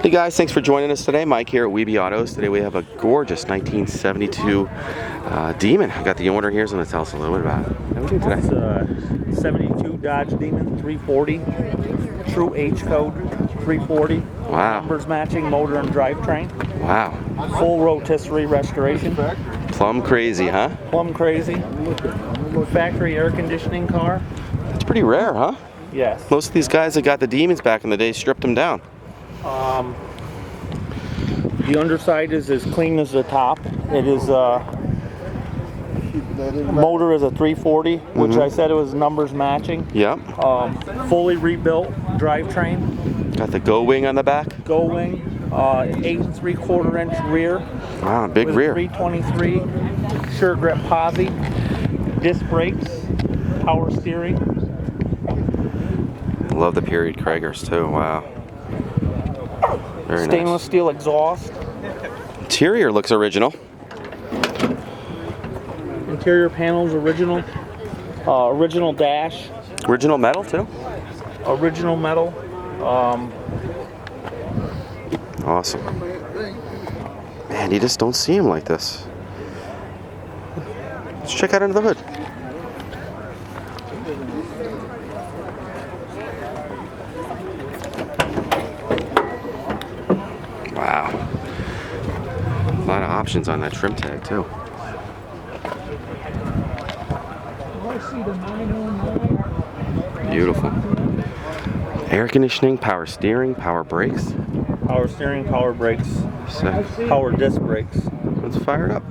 Hey guys, thanks for joining us today. Mike here at WeBe Autos. Today we have a gorgeous 1972 Demon. I got the owner here, so I'm going to tell us a little bit about it. How are we doing today? It's a 72 Dodge Demon 340, true H code 340. Wow. Numbers matching motor and drivetrain. Wow. Full rotisserie restoration. Plumb crazy, huh? Plumb crazy. Factory air conditioning car. It's pretty rare, huh? Yes. Most of these guys that got the Demons back in the day stripped them down. The underside is as clean as the top. It is motor is a 340, which I said it was numbers matching. Yep. Fully rebuilt drivetrain. Got the Go Wing on the back. Go wing, 8 3/4 inch rear. Wow, big with rear. 323 Suregrip Posi, disc brakes, power steering. Love the period Cragars too. Wow. Very Stainless nice. steel exhaust. Interior looks original. Interior panels original. Original dash. Original metal too. Original metal. Awesome. Man, you just don't see them like this. Let's check out under the hood. Wow. A lot of options on that trim tag too. Beautiful. Air conditioning, power steering, power brakes. Power steering, power brakes, Sick. power disc brakes. Let's fire it up.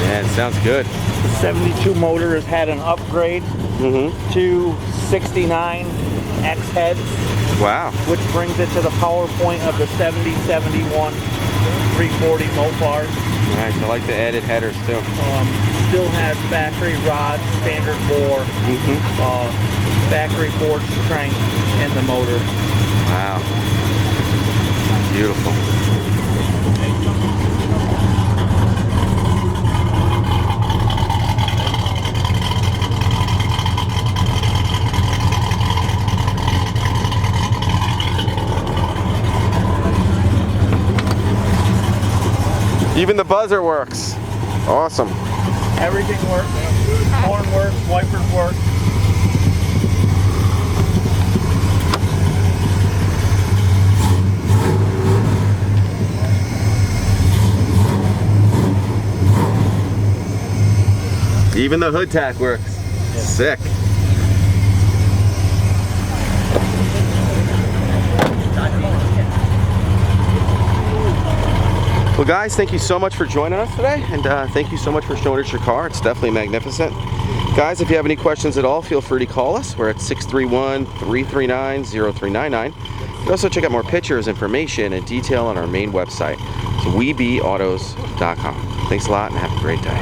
Man, sounds good. The 72 motor has had an upgrade to 69 X heads, Wow. which brings it to the power point of the 70-71 340 Mopars. Nice. I like the added headers too. Still has factory rod, standard bore, factory forged strength in the motor. Wow. Beautiful. Even the buzzer works. Awesome. Everything works. Horn works, wipers work. Even the hood tack works. Sick. Well guys, thank you so much for joining us today, and thank you so much for showing us your car. It's definitely magnificent. Guys, if you have any questions at all, feel free to call us. We're at 631-339-0399. You can also check out more pictures, information, and detail on our main website. It's webeautos.com. Thanks a lot and have a great day.